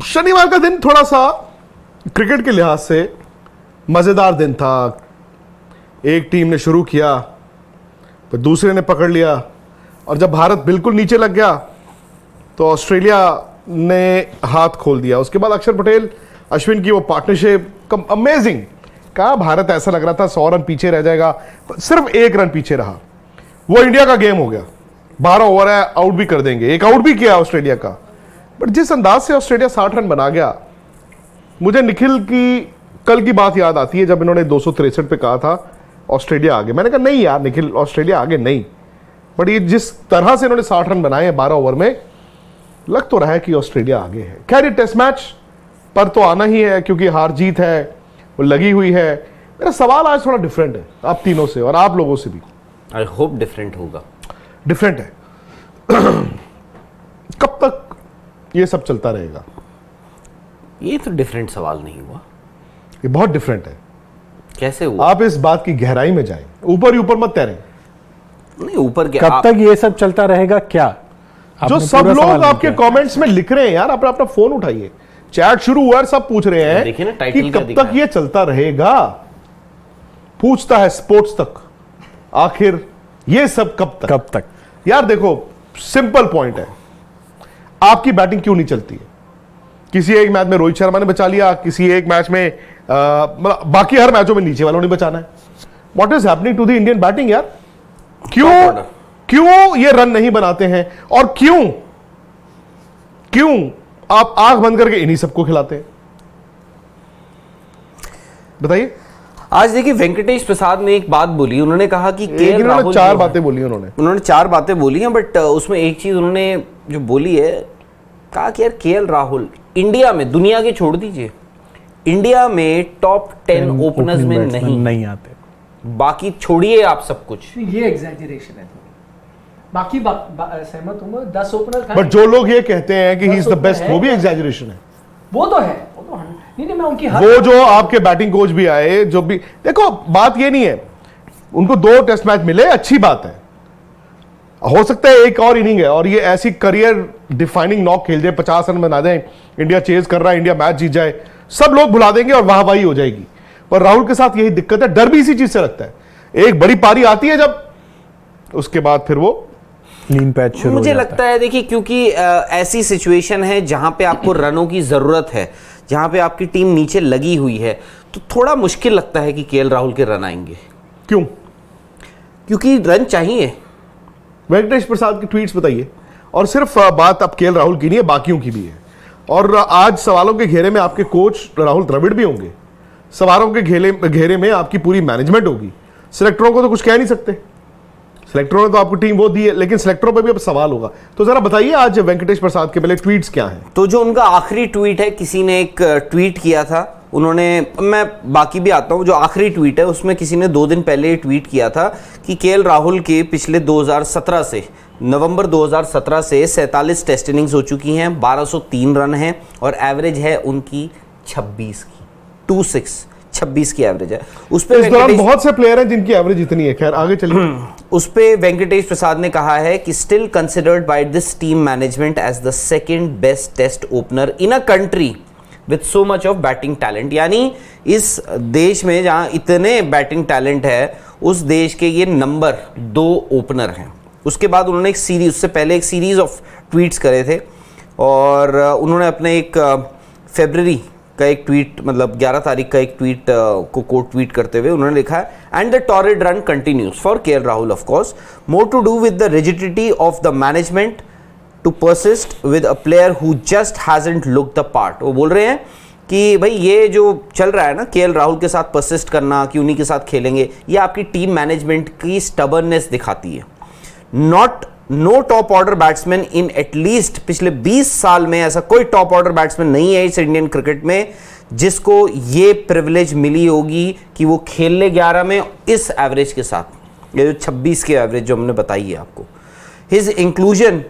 शनिवार का दिन थोड़ा सा क्रिकेट के लिहाज से मजेदार दिन था। एक टीम ने शुरू किया, फिर दूसरे ने पकड़ लिया, और जब भारत बिल्कुल नीचे लग गया तो ऑस्ट्रेलिया ने हाथ खोल दिया। उसके बाद अक्षर पटेल अश्विन की वो पार्टनरशिप अमेजिंग। कहा भारत ऐसा लग रहा था 100 रन पीछे रह जाएगा, सिर्फ 1 रन पीछे रहा। वो इंडिया का गेम हो गया, 12 ओवर है, आउट भी कर देंगे। एक आउट भी किया ऑस्ट्रेलिया का, बट जिस अंदाज से ऑस्ट्रेलिया 60 रन बना गया, मुझे निखिल की कल की बात याद आती है जब इन्होंने 263 पे कहा था ऑस्ट्रेलिया आगे। मैंने कहा नहीं यार निखिल, ऑस्ट्रेलिया आगे नहीं, बट ये जिस तरह से इन्होंने 60 रन बनाए हैं 12 ओवर में, लग तो रहा है कि ऑस्ट्रेलिया आगे है। खैर ये टेस्ट मैच पर तो आना ही है क्योंकि हार जीत है, वो लगी हुई है। मेरा सवाल आज थोड़ा डिफरेंट है आप तीनों से और आप लोगों से भी। आई होप डिफरेंट होगा। डिफरेंट है। कब तक ये सब चलता रहेगा? ये तो डिफरेंट सवाल नहीं हुआ, ये बहुत डिफरेंट है। कैसे हुआ? आप इस बात की गहराई में जाएं, ऊपर ही ऊपर मत तैरें। नहीं ऊपर क्या, कब तक ये सब चलता रहेगा? क्या जो सब लोग आपके कमेंट्स में लिख रहे हैं यार, अपना अपना फोन उठाइए, चैट शुरू हुआ है, सब पूछ रहे हैं देखिए ना कि टाइटल कब तक ये चलता रहेगा। पूछता है स्पोर्ट्स तक, आखिर ये सब कब तक? कब तक? यार देखो सिंपल पॉइंट है, आपकी बैटिंग क्यों नहीं चलती है? किसी एक मैच में रोहित शर्मा ने बचा लिया, किसी एक मैच में बाकी हर मैचों में नीचे वालों ने बचाना है। What is happening to the Indian batting यार? क्यों ये रन नहीं बनाते हैं? और क्यों आप आंख बंद करके इन्हीं सबको खिलाते हैं? बताइए। आज देखिए वेंकटेश प्रसाद ने एक बात बोली, उन्होंने कहा कि केएल राहुल, 4 बातें बोली उन्होंने 4 बातें बोली हैं, बट उसमें एक चीज उन्होंने जो बोली है, कहा कि यार केएल राहुल इंडिया में, दुनिया के छोड़ दीजिए, इंडिया में टॉप 10 ओपनर्स में नहीं आते। बाकी छोड़िए आप सब कुछ। ये एग्जैजरेशन है थोड़ी। बाकी सहमत हूं मैं, 10 ओपनर। बट जो लोग ये कहते हैं कि ही इज द बेस्ट, वो भी एग्जैजरेशन है। वो तो है, वो तो नहीं मैं उनकी वो जो आपके बैटिंग कोच भी आए, जो भी, देखो बात ये नहीं है, उनको 2 टेस्ट मैच मिले, अच्छी बात है। हो सकता है एक और इनिंग है और ये ऐसी करियर डिफाइनिंग नॉक खेल जाए, 50 रन बना दें, इंडिया चेज कर रहा है, इंडिया मैच जीत जाए, सब लोग भुला देंगे और वाहवाही हो जाएगी। पर राहुल के साथ यही दिक्कत है, डर भी इसी चीज से लगता है। एक बड़ी पारी आती है जब, उसके बाद फिर वो क्लीन पैच शुरू मुझे लगता है देखिए, क्योंकि ऐसी सिचुएशन है जहां पे आपको रनों की जरूरत है, जहां पे आपकी टीम नीचे लगी हुई है, तो थोड़ा मुश्किल लगता है कि केएल राहुल के रन आएंगे। क्यों? क्योंकि रन चाहिए। वेंकटेश प्रसाद की ट्वीट्स बताइए। और सिर्फ बात अब केएल राहुल की नहीं है, बाकियों की भी है। और आज सवालों के घेरे में आपके कोच राहुल द्रविड़ भी होंगे, सवालों के घेरे में आपकी पूरी मैनेजमेंट होगी। सिलेक्टरों को तो कुछ कह नहीं सकते, सिलेक्टरों ने तो आपको टीम वो दी है, लेकिन सिलेक्टरों पर भी अब सवाल होगा। तो जरा बताइए आज वेंकटेश प्रसाद के पहले ट्वीट्स क्या हैं? तो जो उनका आखिरी ट्वीट है, किसी ने एक ट्वीट किया था, उन्होंने, मैं बाकी भी आता हूं, जो आखिरी ट्वीट है उसमें किसी ने 2 दिन पहले ट्वीट किया था कि केएल राहुल के पिछले 2017 से, नवंबर 2017 से 47 टेस्ट इनिंग्स हो चुकी हैं, 1203 रन हैं और एवरेज है उनकी 26 की, 26 की एवरेज है। उस पे इस दौरान बहुत से प्लेयर हैं जिनकी एवरेज इतनी है। खैर आगे चलिए। उस पे वेंकटेश प्रसाद ने कहा है कि still considered by this team management as the second best test opener in a country with so much of batting talent. यानी इस देश में जहां इतने बैटिंग टैलेंट है, उस देश के ये नंबर 2 ओपनर हैं। उसके बाद उन्होंने एक सीरीज, उससे पहले एक सीरीज ऑफ ट्वीट्स करे थे और उन्होंने अपने एक फरवरी का एक ट्वीट, मतलब 11 तारीख का एक ट्वीट को कोट ट्वीट करते हुए उन्होंने लिखा है, and the torrid run continues for KL Rahul, of course more to do with the rigidity of the management to persist with a player who just hasn't looked the part. वो बोल रहे हैं कि भाई ये जो चल रहा है ना, केएल राहुल के साथ परसिस्ट करना कि उन्हीं के साथ खेलेंगे, ये आपकी टीम मैनेजमेंट की स्टबर्ननेस दिखाती है। Know top order batsman in at least पिछले 20 साल में ऐसा कोई टॉप ऑर्डर बैट्समैन नहीं है इस इंडियन क्रिकेट में जिसको ये प्रिविलेज मिली होगी कि वो खेल ले 11 में इस एवरेज के साथ, ये जो 26 की एवरेज जो हमने बताई है आपको। His inclusion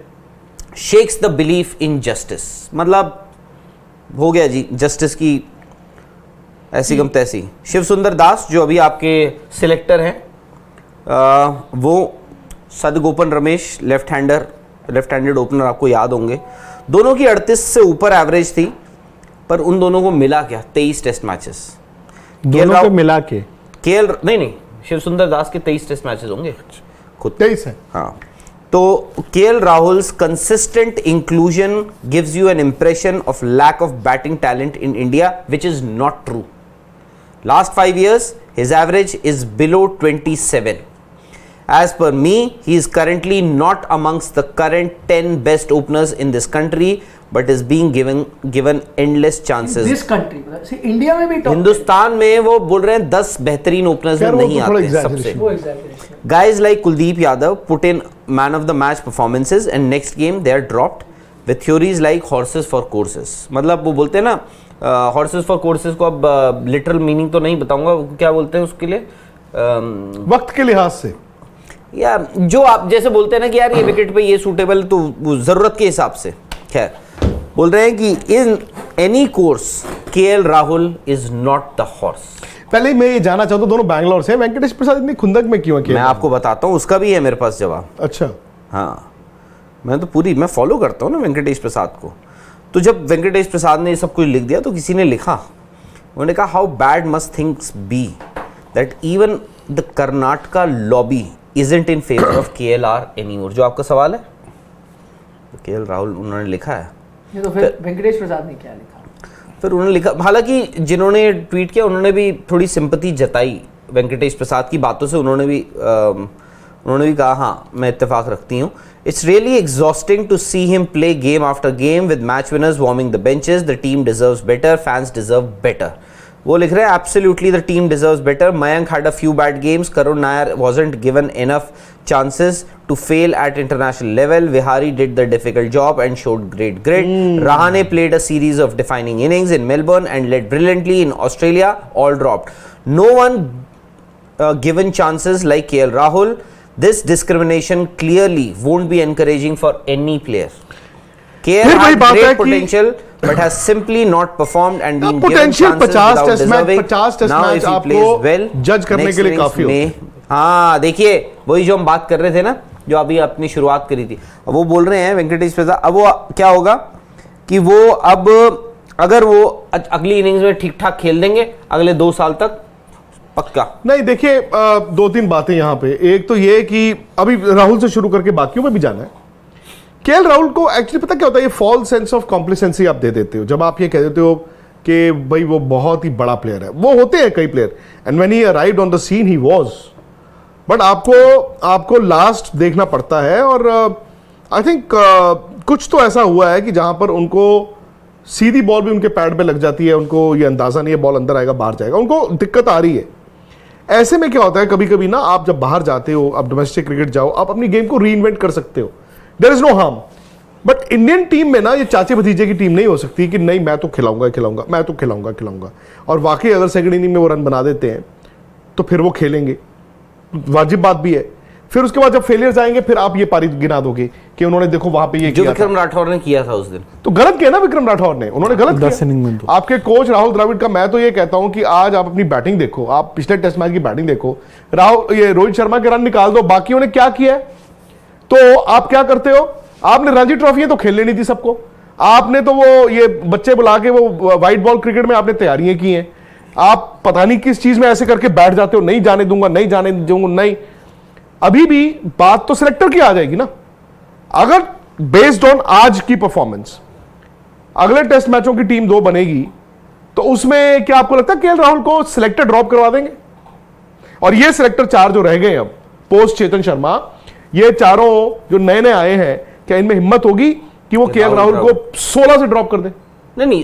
shakes the belief in justice, मतलब हो गया जी जस्टिस की ऐसी गम तैसी। शिव सुंदर दास जो अभी आपके सिलेक्टर हैं, वो Sadagoppan Ramesh left handed opener आपको याद होंगे, दोनों की 38 से ऊपर एवरेज थी पर उन दोनों को मिला क्या? 23 टेस्ट मैचेस दोनों को मिला के नहीं, शिव सुंदर दास के 23 टेस्ट मैचेस होंगे खुद 23 है। हाँ, तो KL Rahul's consistent inclusion gives you an impression of lack of batting talent in India, which is not true. Last 5 years, his average is below 27. As per me, he is currently not amongst the current 10 best openers in this country, but is being given endless chances. This country मतलब India में भी top Hindustan में वो बोल रहे हैं 10 बेहतरीन openers में यार, वो नहीं तो थोड़ा आते exaggeration सबसे. वो exaggeration. Guys like Kuldeep Yadav put in man of the match performances and next game they are dropped with theories like horses for courses. मतलब वो बोलते हैं ना हॉर्सेस फॉर कोर्सेज को, अब लिटरल मीनिंग तो नहीं बताऊंगा क्या बोलते हैं उसके लिए, वक्त के लिहाज से या जो आप जैसे बोलते हैं ना कि यार ये विकेट पे ये सूटेबल, तो वो जरूरत के हिसाब से. खैर, बोल रहे हैं कि in any course KL Rahul is not the horse. पहले मैं ये जानना चाहता हूँ, दोनों बैंगलोर से, वेंकटेश प्रसाद इतनी खुंदक में क्यों है? मैं आपको बताता हूँ, उसका भी है मेरे पास जवाब. अच्छा, हाँ, मैं फॉलो करता हूँ ना वेंकटेश प्रसाद को. तो जब वेंकटेश प्रसाद ने ये सब कुछ लिख दिया तो किसी ने लिखा, उन्होंने कहा how bad must things be that even the Karnataka lobby isn't in favour of KLR anymore. जो आपका सवाल है, तो केएल राहुल उन्होंने लिखा है. ये तो फिर वेंकटेश प्रसाद ने क्या लिखा? फिर उन्होंने लिखा, हालांकि जिन्होंने ट्वीट किया उन्होंने भी थोड़ी सिंपैथी जताई वेंकटेश प्रसाद की बातों से. उन्होंने भी कहा हाँ, मैं इत्तेफाक रखती हूँ. It's really exhausting to see him play game after game with match winners warming the benches. The team deserves better. Fans deserve better. वो लिख रहे हैं absolutely the team deserves better. Mayank had a few bad games. Karun Nair wasn't given enough chances to fail at international level. Vihari did the difficult job and showed great grit. Rahane played a series of defining innings in Melbourne and led brilliantly in Australia. All dropped. No one given chances like KL Rahul. This discrimination clearly won't be encouraging for any player. KL फिर वही had बात है great कि- potential but has simply not performed and been given Potential chances 50 without test match, deserving. 50 test Now match if he आपको plays well, judge करने next के लिए innings काफी में, हाँ देखिए वही जो हम बात कर रहे थे ना, जो अभी अपनी शुरुआत करी थी, अब वो बोल रहे हैं वेंकटेश प्रसाद, अब वो क्या होगा कि वो अब अगर वो अगली इनिंग्स में ठीक ठाक खेल देंगे अगले 2 साल तक पक्का. नहीं देखिए, 2-3 बातें यहाँ पे. एक तो ये कि अभी राहुल से शुरू करके बाकियों पे भी जाना है. केएल राहुल को एक्चुअली पता क्या होता है, ये फॉल्स सेंस ऑफ कॉम्प्लिसेंसी आप दे देते हो जब आप ये कह देते हो कि भाई वो बहुत ही बड़ा प्लेयर है. वो होते हैं कई player, and when he arrived on the scene he was, but आपको लास्ट देखना पड़ता है. और आई थिंक कुछ तो ऐसा हुआ है कि जहां पर उनको सीधी बॉल भी उनके पैड पे लग जाती है, उनको ये अंदाजा नहीं है बॉल अंदर आएगा बाहर जाएगा, उनको दिक्कत आ रही है. ऐसे में क्या होता है, कभी कभी ना आप जब बाहर जाते हो, आप डोमेस्टिक क्रिकेट जाओ, आप अपनी गेम को रीइन्वेंट कर सकते हो, there is no harm. But Indian team में ना ये चाचे भतीजे की टीम नहीं हो सकती कि नहीं मैं तो खिलाऊंगा, मैं तो खिलाऊंगा. और वाकई अगर सेकंड इनिंग में वो रन बना देते हैं तो फिर वो खेलेंगे, वाजिब बात भी है. फिर उसके बाद जब फेलियर्स आएंगे फिर आप ये पारी गिना दोगे कि उन्होंने देखो वहां पे ये जो किया था. विक्रम राठौर ने किया था उस दिन, तो गलत किया ना विक्रम राठौर ने, उन्होंने गलत 10 इनिंग में किया. आपके कोच राहुल द्रविड़ का मैं तो ये कहता हूं कि आज आप अपनी बैटिंग देखो, आप पिछले टेस्ट मैच की बैटिंग देखो. ये रोहित शर्मा के रन निकाल दो, बाकियों ने क्या किया है. तो आप क्या करते हो, आपने रणजी ट्रॉफी तो खेल लेनी थी सबको, आपने तो वो ये बच्चे बुला के वो व्हाइट बॉल क्रिकेट में आपने तैयारियां की हैं. आप पता नहीं किस चीज में ऐसे करके बैठ जाते हो, नहीं जाने दूंगा, नहीं जाने दूंगा. नहीं, अभी भी बात तो सिलेक्टर की आ जाएगी ना. अगर बेस्ड ऑन आज की परफॉर्मेंस अगले टेस्ट मैचों की टीम 2 बनेगी तो उसमें क्या आपको लगता है केएल राहुल को सिलेक्टर ड्रॉप करवा देंगे? और ये सिलेक्टर 4 जो रह गए अब पोस्ट चेतन शर्मा, ये चारों जो नए नए आए हैं, क्या इनमें हिम्मत होगी कि वो केएल राहुल को 16 से ड्रॉप कर दे? नहीं,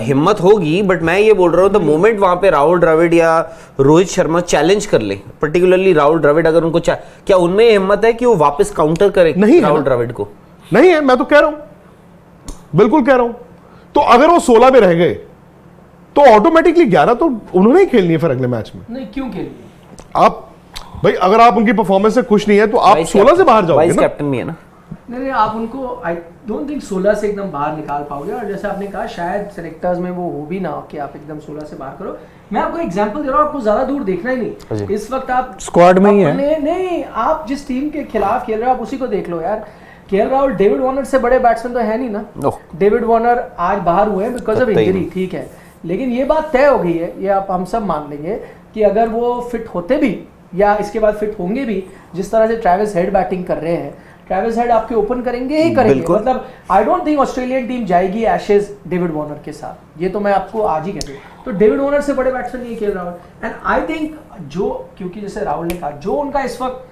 हिम्मत होगी, बट मैं ये बोल रहा हूँ द मोमेंट वहां पे राहुल द्रविड़ या रोहित शर्मा चैलेंज कर ले, पर्टिकुलरली राहुल द्रविड़, अगर उनको क्या उनमें हिम्मत है कि वो वापस काउंटर करे नहीं राहुल द्रविड़ को? नहीं है, मैं तो कह रहा हूं, बिल्कुल कह रहा हूं. तो अगर वो 16 में रह गए तो ऑटोमेटिकली 11 तो उन्होंने ही खेलनी है फिर अगले मैच में. नहीं, क्यों खेलिए? आप भाई अगर आप उनकी परफॉर्मेंस से खुश नहीं है तो आप 16 से बाहर जाओगे वाइस ना. कैप्टन भी है ना. नहीं, आप उनको आई डोंट थिंक 16 से एकदम बाहर निकाल पाओगे. और जैसे आपने कहा शायद सेलेक्टर्स में वो हो भी ना कि आप एकदम 16 से बाहर करो. मैं आपको एग्जांपल दे रहा हूँ, आपको ज्यादा दूर देखना ही नहीं. इस वक्त आप स्क्वाड में ही है. नहीं, आप जिस टीम के खिलाफ खेल रहे हो आप उसी को देख लो यार. केएल राहुल डेविड वार्नर से बड़े बैट्समैन तो है नहीं ना। ओह। डेविड वार्नर आज बाहर हुए हैं बिकॉज ऑफ कतई इंजरी, नहीं। ठीक है, लेकिन ये बात तय हो गई है, ये आप हम सब मान लेंगे कि अगर वो फिट होते भी या इसके बाद फिट होंगे भी, जिस तरह से ट्रेविस हेड बैटिंग कर रहे हैं, ट्रेविस हेड आपके ओपन करेंगे ही करेंगे। बिल्कुल। मतलब I don't think Australian team जाएगी एशेज डेविड वार्नर के साथ, ये तो मैं आपको आज ही कह दूं। तो डेविड वार्नर से बड़े बैट्समैन नहीं है KL Rahul. And I think जो, क्योंकि जैसे राहुल ने कहा, जो उनका इस वक्त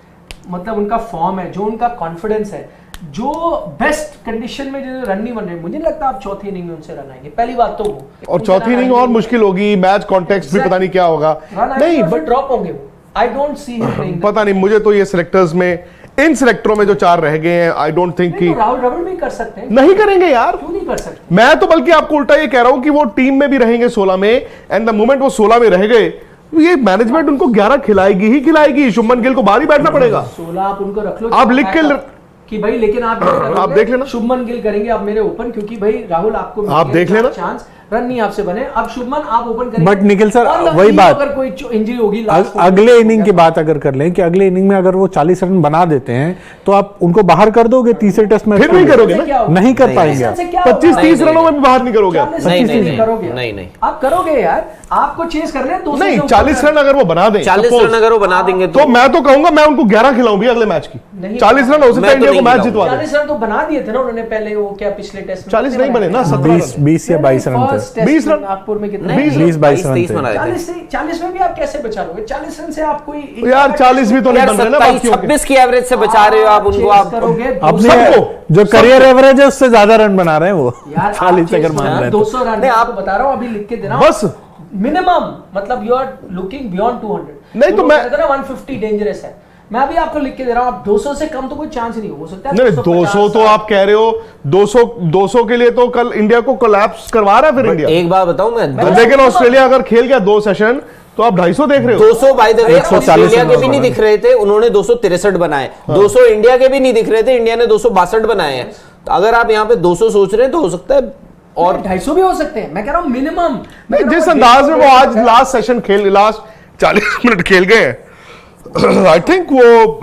मतलब उनका फॉर्म है, जो उनका कॉन्फिडेंस है, जो बेस्ट कंडीशन में जो रन नहीं बन रहे, मुझे नहीं लगता आप चौथी इनिंग में उनसे रन आएंगे, पहली बात तो वो। और चौथी इनिंग और मुश्किल होगी, मैच कॉन्टेक्स्ट भी पता नहीं क्या होगा। नहीं बट ड्रॉप होंगे वो, I don't see him playing. पता नहीं, मुझे तो ये सिलेक्टर्स में, इन सिलेक्टरों में जो 4 रह गए हैं, आई डोंट थिंक कि राहुल रबल भी कर सकते हैं, नहीं करेंगे यार। क्यों नहीं कर सकते? मैं तो बल्कि आपको उल्टा ये कह रहा हूं कि वो टीम में भी रहेंगे 16 में, एंड द मोमेंट वो 16 में रह गए, ये मैनेजमेंट उनको 11 खिलाएगी ही खिलाएगी। शुभमन गिल को बाहर ही बैठना पड़ेगा। 16 आप उनको रख लो, आप लिख के कि भाई, लेकिन आप देख लेना, शुभमन गिल करेंगे आप मेरे ओपन, क्योंकि भाई राहुल आपको आप देख लेना चांस, रन नहीं आपसे बने, अब शुभमन आप ओपन करेंगे। बट निखिल सर, और वही बात, अगर कोई इंजरी होगी अगले इनिंग की बात अगर कर लें कि अगले इनिंग में अगर वो 40 रन बना देते हैं तो आप उनको बाहर कर दोगे तीसरे टेस्ट में? फिर नहीं करोगे ना, नहीं कर पाएंगे आप। 25-30 रनों में भी बाहर नहीं करोगे आप। नहीं, आप करोगे यार, आपको चेस करने हैं 200 नहीं, से ऊपर 40 रन अगर वो बना दें, 40 रन अगर वो बना देंगे तो मैं तो कहूंगा मैं उनको 11 खिलाऊं भी अगले मैच की। 40 रन हो सकता है इंडिया को मैच जितवा दे। 40 रन तो बना दिए थे ना उन्होंने पहले, वो क्या पिछले टेस्ट में 40 नहीं बने ना, 20 या 22 रन थे। 20 रन नागपुर में कितने? 20-22 रन थे। 40 में भी आप कैसे बचा लोगे? 40 रन से आप कोई यार 40 भी तो नहीं बन रहे ना, बाकी 26 की एवरेज से बचा रहे हो आप उनको। आप अपने जो करियर एवरेज है उससे ज्यादा रन बना रहे हैं वो, यार 40 अगर मान रहे हैं 200 रन। नहीं, आपको बता रहा हूँ, अभी लिख के दे रहा हूँ, बस मिनिमम, मतलब यू आर लुकिंग बियॉन्ड 200। नहीं तो मैं 150 डेंजरस है, मैं अभी आपको लिख के दे रहा हूँ। आप 200 से कम तो कोई चांस ही नहीं हो सकता। नहीं, 200 तो आप कह रहे हो, 200 के लिए तो कल इंडिया को कोलैप्स करवा रहा है फिर इंडिया। एक बात बताऊं मैं, लेकिन ऑस्ट्रेलिया अगर खेल गया 2 सेशन तो आप 250 देख रहे हो। 200 बाय द वे 140 ऑस्ट्रेलिया के भी नहीं दिख रहे थे, उन्होंने 263 बनाए। 200 इंडिया के भी नहीं दिख रहे थे, इंडिया ने 262 बनाए हैं। तो अगर आप यहाँ पे 200 सोच रहे हैं तो हो सकता है और 250 भी हो सकते हैं। मैं कह रहा हूँ मिनिमम। जिस अंदाज में वो आज लास्ट सेशन खेल, लास्ट 40 मिनट खेल गए हैं, आई थिंक वो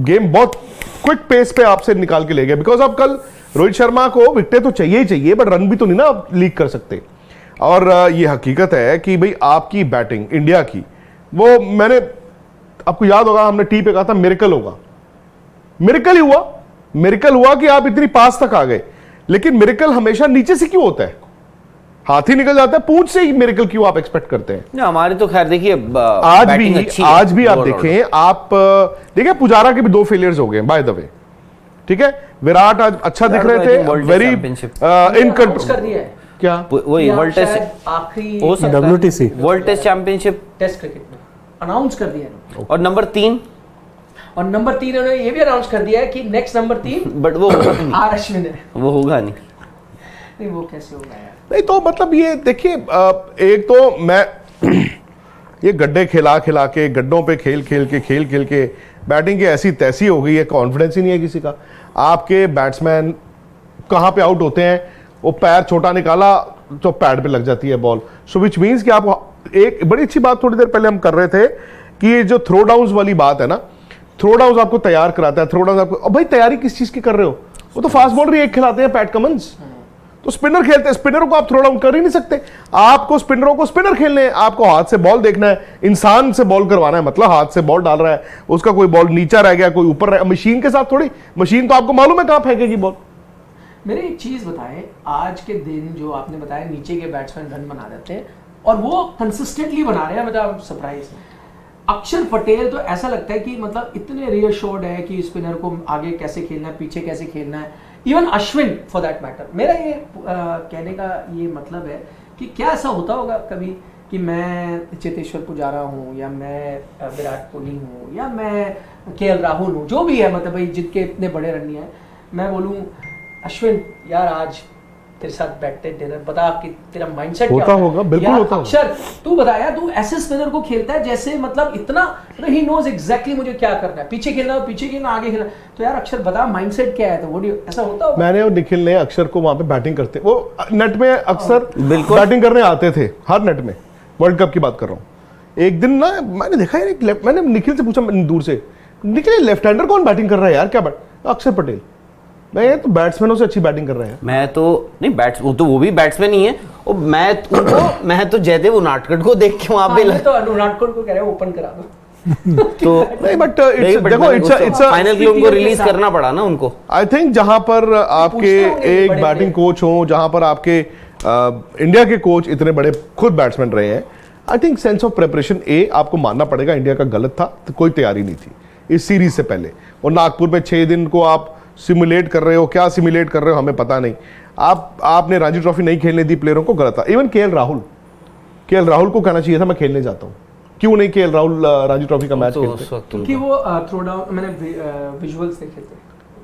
गेम बहुत क्विक पेस पे आपसे निकाल के ले गए। बिकॉज अब कल रोहित शर्मा को विकेटें तो चाहिए ही चाहिए, बट रन भी तो नहीं ना आप लीक कर सकते। और ये हकीकत है कि भाई आपकी बैटिंग इंडिया की, वो मैंने आपको याद होगा हमने टी पे कहा था मिरेकल होगा, मिरेकल ही हुआ। मिरेकल हुआ कि आप इतनी पास तक आ गए, लेकिन मिरेकल हमेशा नीचे से क्यों होता है? हाथ ही निकल जाता है, पूंछ से ही मिरेकल क्यों आप एक्सपेक्ट करते हैं? हमारे तो खैर देखिए आज भी आप देखें, आप देखिए पुजारा के भी 2 फेलियर्स हो गए बाय द वे, ठीक है। विराट आज अच्छा दिख रहे थे, वेरी इन कंट्रोल कर दिया है क्या वही वर्ल्ड टेस्ट आखिरी WTC world test championship test cricket में अनाउंस कर दिया है। और नंबर 3 उन्होंने ये भी अनाउंस कर दिया है कि नेक्स्ट नंबर 3 बट वो होगा नहीं, आर अश्विन है। वो होगा नहीं। नहीं वो कैसे होगा यार? नहीं तो मतलब ये देखिए, एक तो मैं ये गड्ढे खिला के, गड्ढों पे खेल के बैटिंग की ऐसी तैसी हो गई है, कॉन्फिडेंस ही नहीं है किसी का। आपके बैट्समैन कहाँ पे आउट होते हैं, वो पैर छोटा निकाला तो पैड पे लग जाती है बॉल। सो विच मीन्स कि आप, एक बड़ी अच्छी बात थोड़ी देर पहले हम कर रहे थे कि ये जो थ्रो डाउन्स वाली बात है ना, थ्रो डाउन्स आपको तैयार कराता है। थ्रो डाउन आपको, अब भाई तैयारी किस चीज की कर रहे हो? वो तो फास्ट बॉलर एक खिलाते हैं पैट कमिंस, तो स्पिनर खेलते हैं। स्पिनर को आप थ्रो डाउन कर ही नहीं सकते। आपको स्पिनरों को स्पिनर खेलने हैं, आपको हाथ से बॉल देखना है, इंसान से बॉल करवाना है, मतलब हाथ से बॉल डाल रहा है, उसका कोई बॉल नीचा रह गया, कोई ऊपर रह, मशीन के साथ थोड़ी, मशीन तो आपको मालूम है कहां फेंकेगी बॉल। मेरे एक चीज बताएं, आज के दिन जो आपने बताया नीचे के बैट्समैन रन बना देते हैं और वो कंसिस्टेंटली बना रहे हैं, मतलब सरप्राइज। अक्षर पटेल तो ऐसा लगता है कि मतलब इतने रियश्योर्ड है कि स्पिनर को आगे कैसे खेलना है, पीछे कैसे खेलना है। Even Ashwin for that matter. मेरा ये कहने का ये मतलब है कि क्या ऐसा होता होगा कभी कि मैं चेतेश्वर पुजारा हूँ या मैं विराट कोहली हूँ या मैं केएल राहुल हूँ, जो भी है, मतलब भाई जिनके इतने बड़े रन नहीं है, मैं बोलूँ अश्विन यार आज तेरे साथ बैठते डिनर, बता कि तेरा माइंडसेट क्या होगा। बिल्कुल होता होगा। अक्षर तू बता यार, तू ऐसे स्पिनर को खेलता है जैसे मतलब इतना, ही नोज एग्जैक्टली मुझे क्या करना है, पीछे खेलना पीछे खेलना, आगे खेलना। तो यार अक्षर बता माइंडसेट क्या है? तो वो ऐसा होता होगा। मैंने और निखिल ने अक्षर को वहां पे बैटिंग करते, वो नेट में अक्सर बिल्कुल बैटिंग करने आते थे, हर नेट में। वर्ल्ड कप की बात कर रहा हूँ। एक दिन ना मैंने देखा यार, मैंने निखिल से पूछा दूर से, निखिल लेफ्ट हैंडर कौन बैटिंग कर रहा है यार, क्या बैट? अक्षर पटेल। नहीं तो बैट्समैनों से अच्छी बैटिंग कर रहे हैं। मैं तो नहीं वो भी बैट्समैन ही है। और मैं तो जयदेव उनादकट को देख के वहां पे तो उनादकट को कह रहे हैं ओपन करा दो। तो नहीं बट देखो इट्स फाइनल के लिए उनको रिलीज करना पड़ा ना उनको। आई थिंक जहां पर आपके एक बैटिंग कोच हो, जहां पर आपके इंडिया के कोच इतने बड़े खुद बैट्समैन रहे हैं, I think sense of preparation आपको मानना पड़ेगा इंडिया का गलत था। तो कोई तैयारी नहीं थी इस सीरीज से पहले, और नागपुर में 6 दिन को आप सिमुलेट कर रहे हो, क्या सिमुलेट कर रहे हो हमें पता नहीं। आपने रणजी ट्रॉफी नहीं खेलने दी प्लेयरों को, गलत था। इवन केएल राहुल को कहना चाहिए था मैं खेलने जाता हूँ। क्यों नहीं केएल राहुल रणजी ट्रॉफी का मैच खेलते? क्योंकि वो थ्रो डाउन, मैंने विजुअल्स देखे थे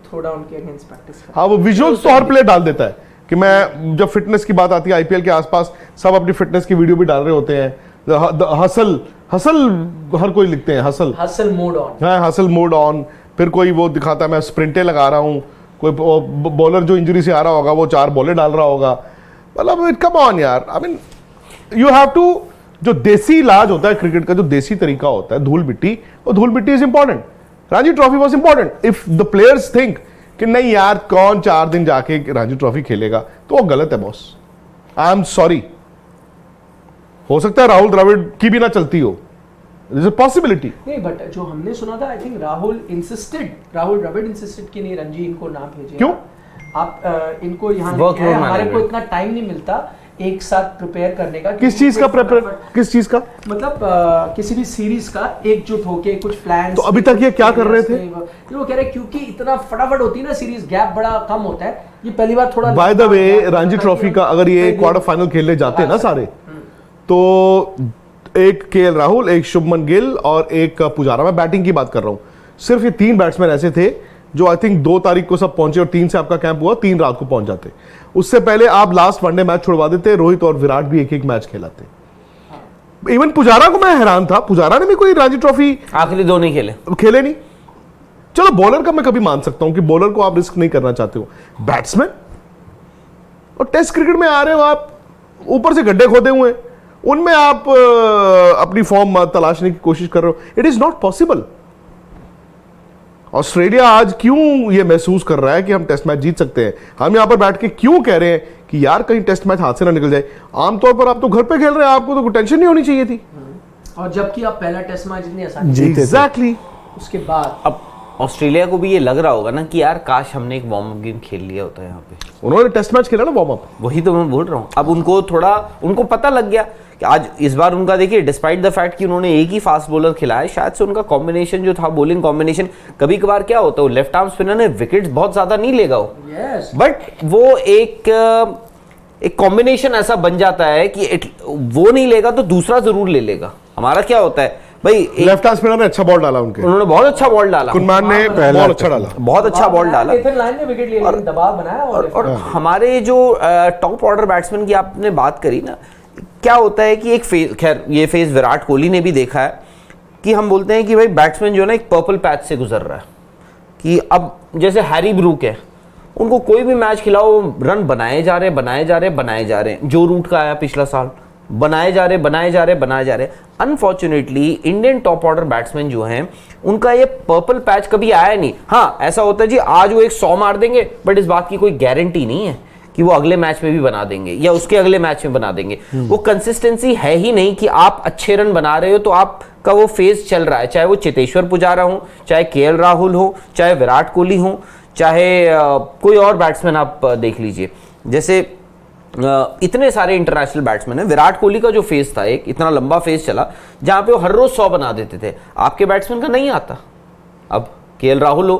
थ्रो डाउन के अगेंस्ट प्रैक्टिस। हाँ, वो विजुअल्स तो हर प्लेयर डाल देता है कि मैं, जब फिटनेस की बात आती है आईपीएल के आसपास सब अपनी फिटनेस की वीडियो भी डाल रहे होते हैं। हसल हर कोई लिखते हैं, हसल मोड ऑन। हाँ, हसल मोड ऑन। फिर कोई वो दिखाता है मैं स्प्रिंटें लगा रहा हूँ, कोई बॉलर जो इंजरी से आ रहा होगा वो 4 बॉलें डाल रहा होगा। मतलब कम ऑन यार, I mean you have to, जो देसी इलाज होता है क्रिकेट का, जो देसी तरीका होता है धूल मिट्टी, वो धूल मिट्टी is important. Ranji trophy was important. If the players think कि नहीं यार कौन 4 दिन जाके रणजी ट्रॉफी खेलेगा, तो वो गलत है बॉस। आई एम सॉरी, हो सकता है राहुल द्रविड़ की भी ना चलती हो, There's a possibility. नहीं, बट जो हमने सुना था, I think Rahul Dravid insisted कि नहीं रणजी इनको ना भेजें। क्यों? आप इनको यहाँ लेके आए, हमारे को इतना टाइम नहीं मिलता एक साथ प्रिपेयर करने का। किस चीज का प्रिपेयर, किस चीज का? मतलब किसी भी सीरीज का एकजुट होके कुछ प्लान। तो अभी तक ये क्या कर रहे थे? वो कह रहे क्योंकि इतना फटाफट होती है ना सीरीज, गैप बड़ा कम होता है, ये पहली बार थोड़ा। By the way Ranji trophy का अगर ये क्वार्टर फाइनल खेलने जाते हैं ना सारे, तो एक केएल राहुल, एक शुभमन गिल और एक पुजारा, मैं बैटिंग की बात कर रहा हूं, सिर्फ ये 3 बैट्समैन ऐसे थे जो आई थिंक 2 तारीख को सब पहुंचे और 3 से आपका कैंप हुआ, 3 रात को पहुंच जाते। उससे पहले आप लास्ट वनडे मैच छुड़वा देते, रोहित और विराट भी एक मैच खेलाते। इवन पुजारा को मैं हैरान था, पुजारा ने भी कोई रणजी ट्रॉफी आखिरी 2 नहीं खेले नहीं। चलो बॉलर का मैं कभी मान सकता हूं कि बॉलर को आप रिस्क नहीं करना चाहते हो, बैट्समैन और टेस्ट क्रिकेट में आ रहे हो आप, ऊपर से गड्ढे खोदे हुए हैं, उनमें आप अपनी फॉर्म तलाशने की कोशिश कर रहे हो। It is not possible. Australia आज क्यों ये महसूस कर रहा है कि हम टेस्ट मैच जीत सकते हैं? हम यहां पर बैठ के क्यों कह रहे हैं कि यार कहीं टेस्ट मैच हाथ से ना निकल जाए? आमतौर पर आप तो घर पे खेल रहे हैं, आपको तो कोई टेंशन नहीं होनी चाहिए थी। और जबकि आप पहला टेस्ट मैच इतनी आसानी जीते थे। एग्जैक्टली। उसके बाद अब ऑस्ट्रेलिया को भी ये लग रहा होगा ना कि यार काश हमने एक वार्म अप गेम खेल लिया होता है यहाँ पे। उन्होंने टेस्ट मैच खेला ना वार्म अप, वही तो मैं बोल रहा हूँ। अब उनको पता लग गया कि आज इस बार उनका देखिए, डिस्पाइट द फैक्ट कि उन्होंने एक ही फास्ट बॉलर खिलाया, शायद से उनका कॉम्बिनेशन जो था, बॉलिंग कॉम्बिनेशन, कभी कभार क्या होता है लेफ्ट आर्म स्पिनर ने विकेट्स बहुत ज्यादा नहीं लेगा वो, बट वो एक कॉम्बिनेशन ऐसा बन जाता है कि वो नहीं लेगा तो दूसरा जरूर ले लेगा। हमारा क्या होता है भाई, लेफ्ट आर्म स्पिनर ने अच्छा बॉल डाला, उन्होंने बहुत अच्छा बॉल डाला, कुनमान ने बॉल अच्छा डाला, बहुत अच्छा बॉल डाला, लाइन ने विकेट लिया, दबाव बनाया। और हमारे जो टॉप ऑर्डर बैट्समैन की आपने बात करी ना, क्या होता है कि एक फेज, खैर ये फेज विराट कोहली ने भी देखा है कि हम बोलते हैं कि भाई बैट्समैन जो है ना एक पर्पल पैच से गुजर रहा है, कि अब जैसे हैरी ब्रूक है, उनको कोई भी मैच खिलाओ रन बनाए जा रहे, जो रूट का आया पिछला साल बनाए जा रहे। Unfortunately Indian top order batsman जो हैं उनका ये पर्पल पैच कभी आया नहीं। हाँ, ऐसा होता है जी आज वो एक 100 मार देंगे, बट इस बात की कोई गारंटी नहीं है कि वो अगले मैच में भी बना देंगे या उसके अगले मैच में बना देंगे। वो कंसिस्टेंसी है ही नहीं कि आप अच्छे रन बना रहे हो तो आपका वो फेज चल रहा है, चाहे वो चेतेश्वर पुजारा हो, चाहे केएल राहुल हो, चाहे विराट कोहली हो, चाहे कोई और बैट्समैन आप देख लीजिए। जैसे इतने सारे इंटरनेशनल बैट्समैन हैं, विराट कोहली का जो फेज था, एक इतना लंबा फेज चला जहां पे वो हर रोज 100 बना देते थे, आपके बैट्समैन का नहीं आता। अब केएल राहुल हो,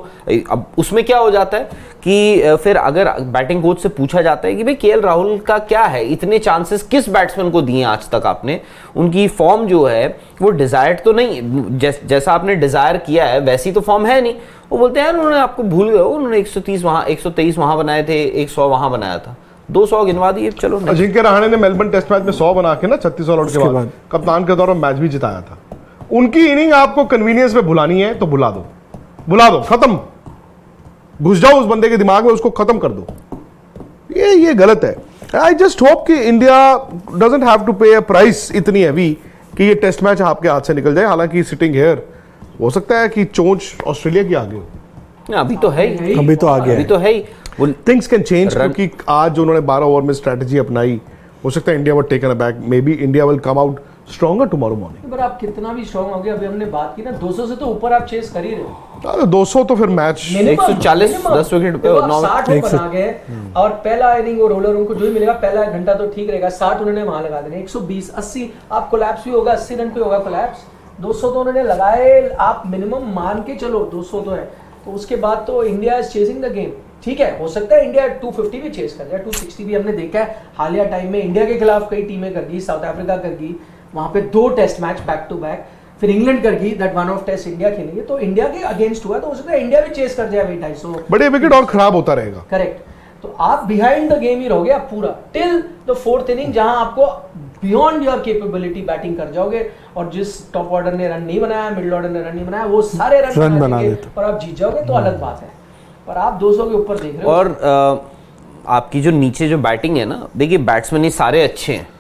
अब उसमें क्या हो जाता है कि फिर अगर बैटिंग कोच से पूछा जाता है कि भाई केएल राहुल का क्या है, इतने चांसेस किस बैट्समैन को दिए आज तक आपने, उनकी फॉर्म जो है वो डिजायर्ड तो नहीं, जैसा आपने डिजायर किया है वैसी तो फॉर्म है नहीं। वो बोलते हैं उन्होंने आपको भूल गए, उन्होंने 123 वहां बनाए थे, 100 वहां बनाया था, 200 गिनवा दिए, चलो। अजिंक्य रहाणे ने मेलबर्न टेस्ट मैच में 100 बना के ना 36 ऑल आउट के बाद कप्तान के दौरान मैच भी जिताया था। उनकी इनिंग आपको कन्वीनियंस में भुलानी है तो भुला दो, खत्म, घुस जाओ उस बंदे के दिमाग में, उसको खत्म कर दो। ये गलत है। आई जस्ट होप कि इंडिया डजंट हैव टू पे अ प्राइस इतनी हैवी कि ये टेस्ट मैच आपके हाथ से निकल जाए। हालांकि सिटिंग हियर हो सकता है कि चोंच ऑस्ट्रेलिया की आगे हो, अभी तो है ही, अभी तो आगे अभी है। तो है ही वो थिंग्स कैन चेंज, क्योंकि आज जो उन्होंने 12 ओवर में स्ट्रेटजी अपनाई, हो सकता है India were taken a back, may be India will come out stronger tomorrow morning. पर आप कितना भी स्ट्रॉन्ग हो गए, अभी हमने बात की ना 200 से तो ऊपर आप चेस कर ही रहे हो। 200 तो फिर मैच 140 10 विकेट पे 60 वो बना गए और पहला इनिंग वो रोलर उनको जो ही मिलेगा पहला घंटा तो ठीक रहेगा, 60 उन्होंने वहां लगा देने, 120 80 आप कोलैप्स भी होगा, 80 रन पे होगा कोलैप्स, 200 तो उन्होंने लगाए, आप मिनिमम मान के चलो 200 तो है, तो उसके बाद तो India is chasing the game. ठीक है, हो सकता है इंडिया 250 भी चेस कर जाए, 260 भी हमने देखा है हालिया टाइम में इंडिया के खिलाफ कई टीमें कर गई, साउथ अफ्रीका कर गई, वहां पे 2 test match back to back, फिर इंग्लैंड कर गई, that one of test India खेलेंगे, तो इंडिया के अगेंस्ट हुआ तो हो सकता है इंडिया भी चेस कर जाए भाई 250, बट ये विकेट और खराब होता रहेगा। करेक्ट। तो आप बिहाइंड द गेम ही रहोगे आप पूरा टिल द 4th इनिंग, जहां आपको बियॉन्ड योर कैपेबिलिटी बैटिंग कर जाओगे, और जिस टॉप ऑर्डर ने रन नहीं बनाया, मिडिल ऑर्डर ने रन नहीं बनाया, वो सारे रन बना देंगे और आप जीत जाओगे तो अलग बात है, पर आप 200 के ऊपर देख रहे हो। और आपकी जो नीचे जो बैटिंग है ना, देखिए बैट्समैन ये सारे अच्छे हैं।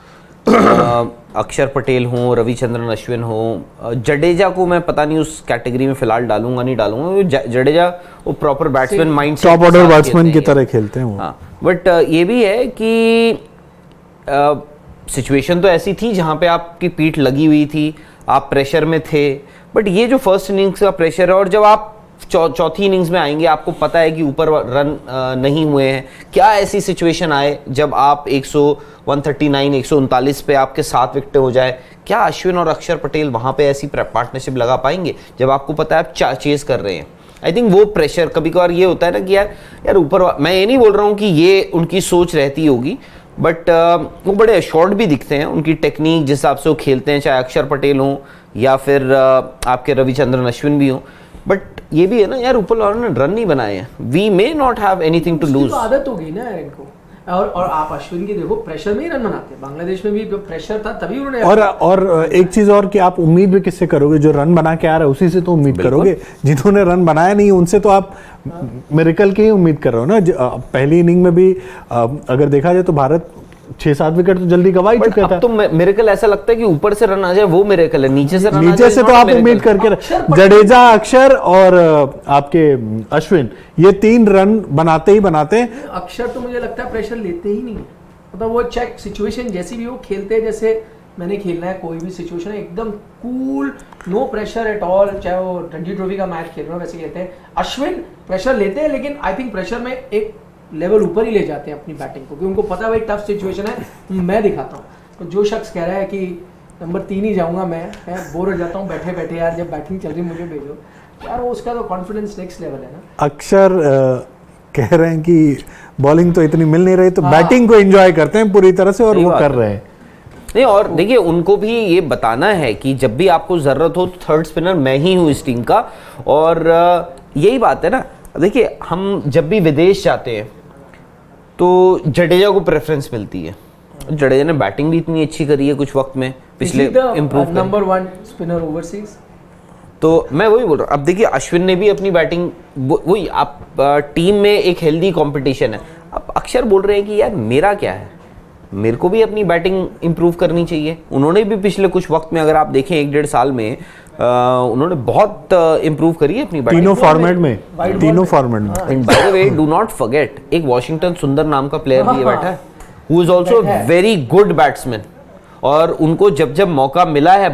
अक्षर पटेल हो, रविचंद्रन अश्विन हो, जडेजा को मैं पता नहीं उस कैटेगरी में फिलहाल डालूंगा नहीं डालूंगा, जडेजा वो proper batsman mind top order batsman की तरह खेलते हैं वो। हाँ, बट ये भी है कि सिचुएशन तो ऐसी थी जहां पे आपकी पीठ लगी हुई थी, आप प्रेशर में थे, बट ये जो फर्स्ट इनिंग्स का प्रेशर है, और जब आप चौथी इनिंग्स में आएंगे आपको पता है कि ऊपर रन नहीं हुए हैं, क्या ऐसी सिचुएशन आए जब आप 139 139 पे आपके 7 विकेट हो जाए, क्या अश्विन और अक्षर पटेल वहां पे ऐसी पार्टनरशिप लगा पाएंगे जब आपको पता है आप चेस कर रहे हैं? आई थिंक वो प्रेशर कभी कभार ये होता है ना कि यार ऊपर, मैं ये नहीं बोल रहा हूँ कि ये उनकी सोच रहती होगी, बट वो बड़े अशोर्ड भी दिखते हैं, उनकी टेक्निक जिस हिसाब से वो खेलते हैं, चाहे अक्षर पटेल हो या फिर आपके रविचंद्रन अश्विन भी हो, बट ये भी है ना यार, ऊपर वालों ने रन नहीं बनाए हैं, we may not have anything to lose. आदत हो गई ना यार इनको, और आप अश्विन की देखो प्रेशर में ही रन बनाते हैं, बांग्लादेश में भी प्रेशर था तभी उन्होंने। और एक चीज और कि आप उम्मीद भी किससे करोगे, जो रन बना के आ रहा है उसी से तो उम्मीद करोगे, जिन्होंने रन बनाया नहीं उनसे तो आप मिरेकल की ही उम्मीद कर रहे हो ना। पहली इनिंग में भी अगर देखा जाए तो भारत 6-7 विकेट तो जल्दी गवा ही चुका था। तो मिरेकल ऐसा लगता है कि ऊपर से रन आ जाए वो मिरेकल है, नीचे से रन आ जाए नीचे से तो आप उम्मीद करके जडेजा, अक्षर और आपके अश्विन ये 3 रन बनाते ही बनाते हैं। अक्षर तो मुझे लगता है प्रेशर लेते ही नहीं, मतलब वो चेक सिचुएशन जैसी भी वो खेलते हैं, जैसे मैंने खेलना है कोई भी सिचुएशन है एकदम cool, no pressure at all, चाहे वो रणजी ट्रॉफी का मैच खेल रहे हो वैसे खेलते हैं। अश्विन प्रेशर लेते हैं, लेकिन आई थिंक प्रेशर में एक लेवल ऊपर ही ले जाते हैं अपनी बैटिंग को, क्योंकि उनको पता है भाई टफ सिचुएशन है, मैं दिखाता हूँ। तो जो शख्स कह रहा है कि नंबर 3 ही जाऊंगा मैं बोर हो जाता हूँ बैठे बैठे, यार जब बैटिंग चल रही मुझे भेजो यार, वो उसका तो कॉन्फिडेंस नेक्स्ट लेवल है ना। अक्षर कह रहे हैं कि बॉलिंग तो इतनी मिल नहीं रही, तो बैटिंग को एंजॉय करते हैं पूरी तरह से, और वो कर रहे हैं। नहीं, और देखिए उनको भी ये बताना है कि जब भी आपको जरूरत हो तो थर्ड स्पिनर मैं ही हूँ इस टीम का, और यही बात है ना। देखिए हम जब भी विदेश जाते हैं तो जडेजा को प्रेफरेंस मिलती है, जडेजा ने बैटिंग भी इतनी अच्छी करी है कुछ वक्त में पिछले, इम्प्रूव नंबर 1 स्पिनर ओवरसीज। तो मैं वही बोल रहा हूँ, अब देखिए अश्विन ने भी अपनी बैटिंग, वही आप टीम में एक हेल्दी कंपटीशन है, अब अक्षर बोल रहे हैं कि यार मेरा क्या है, मेरे को भी अपनी बैटिंग इंप्रूव करनी चाहिए। उन्होंने भी पिछले कुछ वक्त में अगर आप देखें 1-1.5 साल में उन्होंने बहुत इंप्रूव करी है अपनी बैटिंग, तीनों फॉर्मेट में, तीनों फॉर्मेट में। And by the way do not forget, एक वॉशिंगटन सुंदर नाम का प्लेयर भी बैठा है, who is also very good batsman, और उनको जब जब मौका मिला है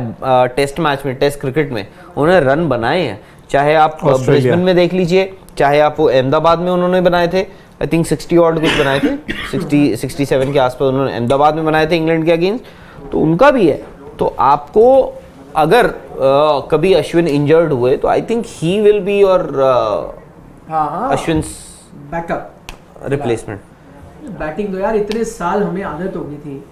टेस्ट मैच में, टेस्ट क्रिकेट में, उन्होंने रन बनाए हैं, चाहे आप ब्रिस्बेन में देख लीजिए, चाहे आप अहमदाबाद में उन्होंने बनाए थे, आई थिंक 60 ऑड कुछ बनाए थे, 67 के आसपास उन्होंने अहमदाबाद में बनाए थे इंग्लैंड के अगेंस्ट, तो उनका भी है। तो आपको अगर कभी अश्विन इंजर्ड हुए तो I think he will be your Ashwin backup replacement. Batting तो यार इतने साल हमें आदत हो गई थी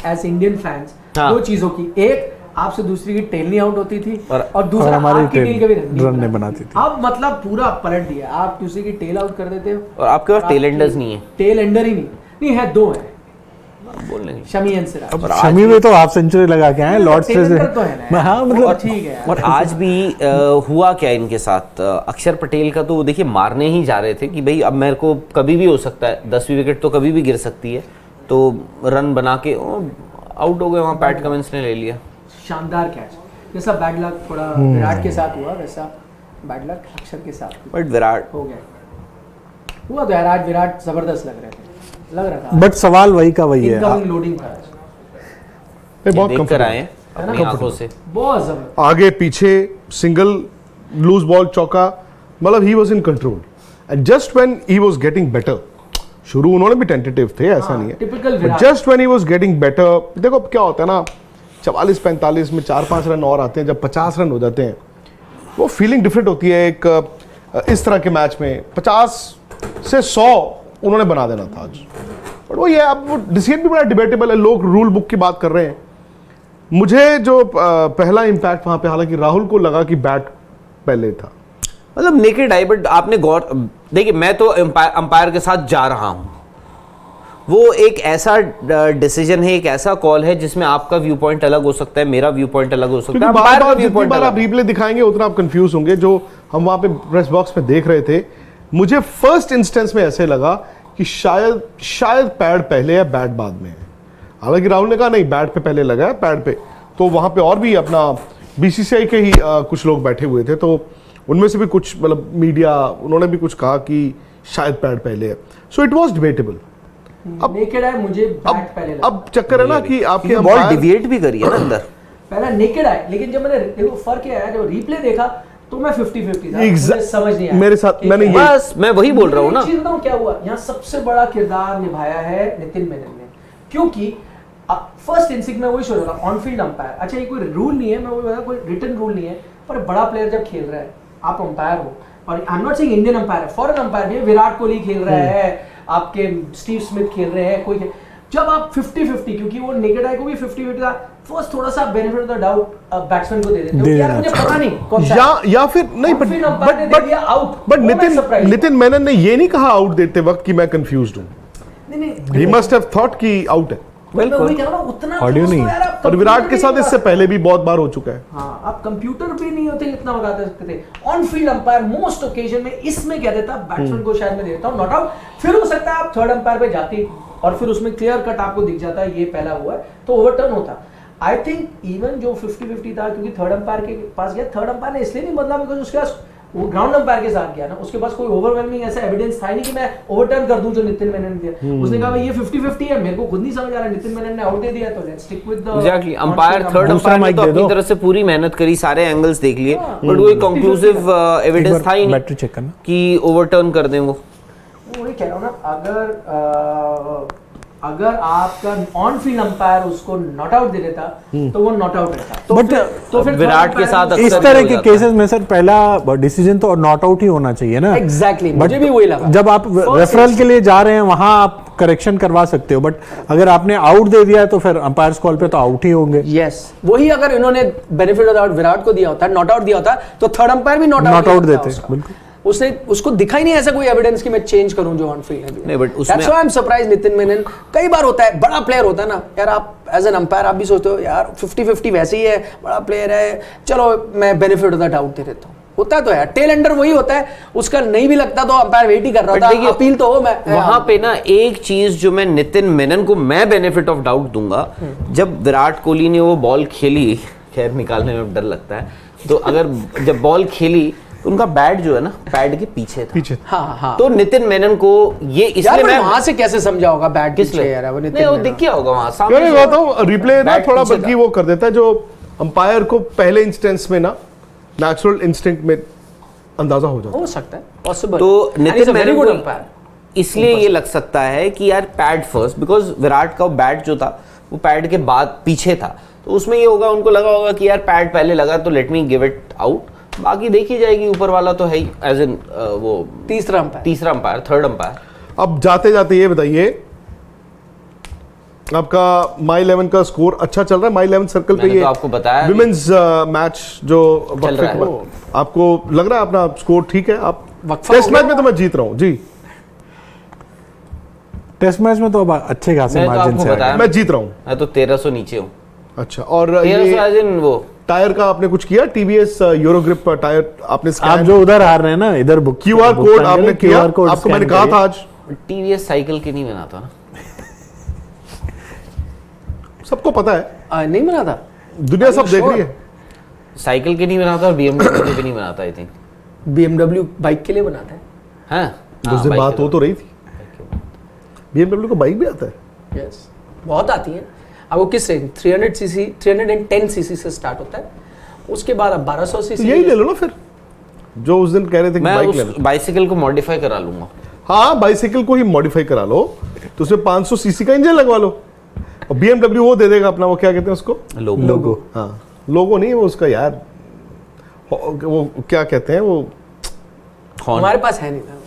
एज इंडियन फैंस, हाँ। 2 चीजों की, एक आपसे दूसरी की टेल नहीं आउट होती थी, और दूसरा हमारी आपकी टेल कभी रन नहीं बनाती थी। अब मतलब पूरा पलट दिया, आप दूसरे की टेल आउट कर देते हो, और आपके पास टेल एंडर्स नहीं है, टेल एंडर ही नहीं है, 2 है, बोलने की। शमी एंड सिराज। अब शमी में तो हाफ सेंचुरी लगा के आए लॉर्ड्स टेल एंडर तो है ना, हाँ मतलब ठीक है यार। और आज भी हुआ क्या इनके साथ, अक्षर पटेल का तो देखिए मारने ही जा रहे थे कि भाई अब मेरे को कभी भी हो सकता है, 10वीं विकेट तो कभी भी गिर सकती है, तो रन बना के आउट हो गए, वहाँ पैट कमिंस ने ले लिया। शानदार कैच, जैसा बैड लक थोड़ा विराट के साथ हुआ वैसा बैड लक अक्षर के साथ बट विराट हो गया। हुआ तो यार आज विराट जबरदस्त लग रहे थे, लग रहा था बट सवाल वही का वही है। इनकमिंग लोडिंग था आज, ये बहुत देख कर comfortable आए हैं अपनी आंखों से। बहुत जबरदस्त। आगे पीछे सिंगल लूज बॉल चौका, मतलब he was in control and just when he was getting better, शुरू उन्होंने भी टेंटेटिव थे, ऐसा नहीं है, typical but Virat. Just when he was getting better, देखो अब क्या होता है ना, 44-45 में 4-5 रन और आते हैं, जब 50 रन हो जाते हैं वो फीलिंग डिफरेंट होती है। एक इस तरह के मैच में 50 से 100 उन्होंने बना देना था आज, बट वो ये अब वो डिसीजन भी बड़ा डिबेटेबल है, लोग रूल बुक की बात कर रहे हैं। मुझे जो पहला इम्पैक्ट वहां पे, हालांकि राहुल को लगा कि बैट पहले था, मतलब नेकेड आई, बट आपने गौर देखिए, मैं तो अंपायर के साथ जा रहा हूं, वो एक ऐसा डिसीजन है, एक ऐसा कॉल है जिसमें आपका व्यू पॉइंट अलग हो सकता है, मेरा व्यू पॉइंट अलग हो सकता क्योंकि है, बार अंपायर का बार व्यू जितनी पॉइंट बार आप अलग। रिप्ले दिखाएंगे उतना आप कंफ्यूज होंगे। जो हम वहां पे प्रेस बॉक्स में देख रहे थे, मुझे फर्स्ट इंस्टेंस में ऐसे लगा कि शायद पैड पहले है बैट बाद में है, हालांकि राहुल ने कहा नहीं बैट पे पहले लगा है पैड पे, तो वहां पे और भी अपना बीसीसीआई के ही कुछ लोग बैठे हुए थे, तो उनमें से भी कुछ मतलब मीडिया उन्होंने भी कुछ कहा कि शायद पैड पहले है, so it was debatable. Naked है, मुझे बैट पहले लगा। अब चक्कर है ना कि आपके बॉल umpire- डिविएट भी करी है ना अंदर। पहला नेकेड आए, लेकिन जब मैंने देखो फर्क क्या है, जब रिप्ले देखा तो मैं 50-50 था, Exact- मुझे समझ नहीं आया मेरे साथ कि मैंने क्या- ये बस मैं वही बोल रहा हूँ ना। एक चीज बताऊं क्या हुआ यहाँ, सबसे बड़ा किरदार निभाया है नितिन मेनन ने, क्योंकि फर्स्ट इनिंग में वही सोच रहा था ऑन फील्ड अंपायर। अच्छा ये कोई रूल नहीं है, मैं वही बता, कोई रिटन रूल नहीं है, पर बड़ा प्लेयर जब खेल रहा है, आप अंपायर हो, और I am not saying Indian umpire, foreign umpire भी, विराट कोहली खेल रहा है, आपके स्टीव स्मिथ खेल रहे हैं, कोई जब आप 50-50, क्योंकि वो नेकेड आई को भी 50-50 था, फर्स्ट थोड़ा सा benefit of the doubt batsman को दे देते हो कि यार मुझे पता नहीं कौन सा है। या फिर नहीं, और फिर umpire ने दे दिया out। बट वो मैं surprised नितिन मेनन ने ये नहीं कहा आउट देते वक्त कि मैं कंफ्यूज्ड हूं, नहीं ही मस्ट हैव थॉट कि आउट है। मैं वही कह रहा हूं, उतना Audio close तो नहीं। यार आप और विराट computer के भी साथ नहीं इससे बता पहले भी बहुत बार हो चुका है। हाँ, आप कंप्यूटर भी नहीं होते इतना बता सकते थे। On field umpire most occasion में इसमें कह देता बैट्समैन को शायद मैं देता हूं नॉट आउट, फिर हो सकता है आप थर्ड अंपायर पे जाते और फिर उसमें क्लियर कट आपको दिख जाता है ये पहला हुआ है तो ओवरटर्न होता। आई थिंक इवन जो 50-50 था, क्योंकि थर्ड अंपायर के पास गया, थर्ड अंपायर ने इसलिए नहीं बदला बिकॉज उसके पास वो ग्राउंड अंपायर के साथ गया ना, उसके पास कोई ओवरवेलमिंग ऐसा एविडेंस था नहीं कि मैं ओवरटर्न कर दूं जो नितिन मेनन ने दिया। उसने कहा भाई ये 50-50 है, मेरे को खुद नहीं समझ आ रहा, नितिन मेनन ने आउट दे दिया तो let's stick with the exactly, umpire third दूसरा अंपायर ने mic तो दे अपनी दो। तरफ से पूरी मेहनत करी, सारे एंगल्स देख लिए, हाँ। बट कोई कंक्लूसिव एविडेंस था ही नहीं बैटरी चेक करना। कि ओवरटर्न कर दें वो। वही कह रहा हूँ ना, अगर आपका ऑन फील्ड अंपायर उसको नॉट आउट दे देता तो वो नॉट आउट रहता। तो But तो फिर विराट के साथ इस अक्सर तरह हो के जाता है। केसेस में सर पहला डिसीजन तो नॉट आउट ही होना चाहिए ना। Exactly, But मुझे भी वही लगा। जब आप रेफरल के लिए जा रहे हैं वहां आप करेक्शन करवा सकते हो, बट अगर आपने आउट दे दिया तो फिर अंपायर कॉल पे तो आउट ही होंगे। यस, वही अगर इन्होंने बेनिफिट ऑफ डाउट विराट को दिया होता, नॉट आउट दिया होता, तो थर्ड अंपायर भी नॉट आउट देते, बिल्कुल। उसने उसको दिखा ही नहीं ऐसा कोई एविडेंस कि मैं चेंज करूं जो ऑन फील्ड है। नहीं, but उसमें- That's why I'm surprised Nitin Menon, कई बार होता है, बड़ा प्लेयर होता है ना यार, आप एज एन अंपायर आप भी सोचते हो यार 50-50 वैसे ही है, बड़ा प्लेयर है, चलो मैं बेनिफिट ऑफ द डाउट दे देता हूं। होता है तो यार, टेल एंडर वही होता है, उसका नहीं भी लगता तो अंपायर वेट ही कर रहा But था, देखिए, अपील तो हो मैं वहां पे ना एक चीज जो मैं नितिन मेनन को मैं बेनिफिट ऑफ डाउट दूंगा, जब विराट कोहली ने वो बॉल खेली, खैर निकालने में डर लगता है, तो अगर जब बॉल खेली तो उनका बैट जो है ना पैड के पीछे था, पीछे हाँ हाँ। तो नितिन मेनन को ये यार इसलिए मैं वहां से कैसे समझा होगा बैट किस पीछे लिए यार, वो नितिन नहीं वो मेनन। दिख गया होगा वहां क्यों सामने नहीं से। कहता हूं, रिप्ले ना बैट थोड़ा पीछे बल्कि था। वो कर देता है जो अंपायर को पहले इंस्टेंस में ना नेचुरल इंस्टिंक्ट में अंदाजा हो जाता है। हो सकता है, पॉसिबल। तो नितिन वेरी मेनन गुड को अंपायर। इसलिए ये लग सकता है कि यार पैड फर्स्ट, बिकॉज विराट का बैट जो था वो पैड के बाद पीछे था, तो उसमें ये होगा, उनको लगा होगा कि यार पैड पहले लगा तो let me give it out, बाकी देखी जाएगी, ऊपर वाला तो है ही एज इन वो तीसरा अंपायर। तीसरा अंपायर, थर्ड अंपायर। अब जाते जाते ये बताइए, आपका माई 11 का स्कोर अच्छा चल रहा है, माई 11 सर्कल पे मैंने ये तो आपको बताया अभी। विमेंस मैच जो वक्फे रहा के है। बाद, आपको लग रहा है अपना स्कोर ठीक है? आप वक्फा टेस्ट हो गया मैच में तो मैं जीत रहा हूँ जी, टेस्ट मैच में तो अब अच्छे खासे मैंने तो मार्जिन आपको से बताया। मैं जीत रहा हूँ। मैं तो 1300 नीचे हूँ, अच्छा, और 1300 एज ये इन वो टायर का आपने कुछ किया? टीवीएस यूरोग्रिप टायर आपने आप जो उधर आ रहे हैं ना, इधर बुक QR कोड आपने किया? QR कोड आपको मैंने scan कहा करिए। था आज, टीवीएस साइकिल के नहीं बनाता ना, सबको पता है, नहीं बना था। दुनिया सब देख रही है। साइकिल के नहीं बनाता और बीएमडब्ल्यू के भी नहीं बनाता आई थिंक। BMW बाइक के लिए बनाता है। हाँ, उस दिन बाइक बात हो तो रही थी, BMW को बाइक भी आता है। यस, बहुत आती है। अब वो किस रेंज 300 सीसी 310 सीसी से स्टार्ट होता है, उसके बाद अब 1200 तो सीसी। यही ले लो ना फिर, जो उस दिन कह रहे थे कि मैं बाइक उस ले लो। बाइसिकल को मॉडिफाई करा लूंगा। हाँ, बाइसाइकिल को ही मॉडिफाई करा लो, तो उसमें 500 सीसी का इंजन लगवा लो, और BMW वो दे देगा अपना, वो क्या कहते हैं उसको, लोगो। हाँ लोगो नहीं, वो उसका यार वो क्या कहते हैं वो, हमारे पास है नहीं था,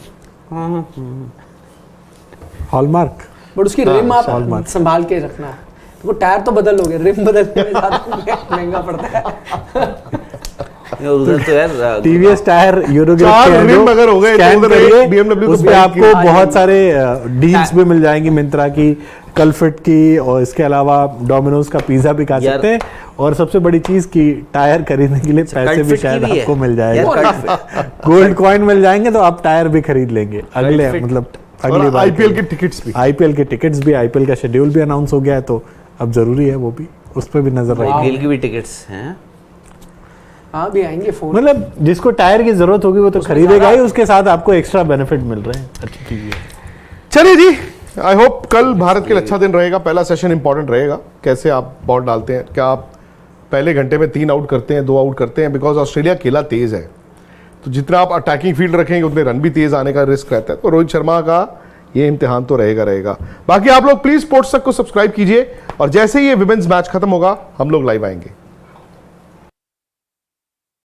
हॉलमार्क। बट उसकी हाँ, रिम आप हॉलमार्क। संभाल के रखना है। वो टायर तो बदल लोगे, रिम बदलने में ज्यादा महंगा पड़ता है। उधर तो यार टीवीएस टायर यूरोग्रिप चार के हैं रिम जो अगर हो गए तो स्कैन उधर करिए, एक BMW तो उसपे बाइक आपको की- बहुत सारे डील्स भी मिल जाएंगी, मिंत्रा की, कलफिट की, और इसके अलावा डोमिनोज का पिज्जा भी खा यार- सकते हैं। और सबसे बड़ी चीज की टायर खरीदने के लिए पैसे भी कल्टफिट की शायद भी है। आपको मिल यार, जाएगा। कल्टफिट- गोल्ड कॉइन मिल जाएंगे तो आप टायर भी खरीद लेंगे अगले, कल्टफिट- मतलब अगली और बार IPL की टिकट्स भी। IPL के टिकट्स भी, IPL का शेड्यूल भी अनाउंस हो गया है, तो अब जरूरी है वो भी, उस पर भी नजर रखिए। आईपीएल की भी टिकट्स हैं। हाँ भी आएंगे फोन। मतलब जिसको टायर की जरूरत होगी वो तो खरीदेगा ही, उसके साथ आपको एक्स्ट्रा बेनिफिट मिल रहे हैं। अच्छी चीज है। चलिए जी, आई होप कल भारत के लिए अच्छा दिन रहेगा। पहला सेशन इंपॉर्टेंट रहेगा, कैसे आप बॉल डालते हैं, क्या आप पहले घंटे में 3 आउट करते हैं, 2 आउट करते हैं, बिकॉज ऑस्ट्रेलिया खेला तेज है, तो जितना आप अटैकिंग फील्ड रखेंगे उतने रन भी तेज आने का रिस्क रहता है। तो रोहित शर्मा का ये इम्तिहान तो रहेगा। बाकी आप लोग प्लीज स्पोर्ट्स तक को सब्सक्राइब कीजिए, और जैसे ही ये विमेंस मैच खत्म होगा हम लोग लाइव आएंगे।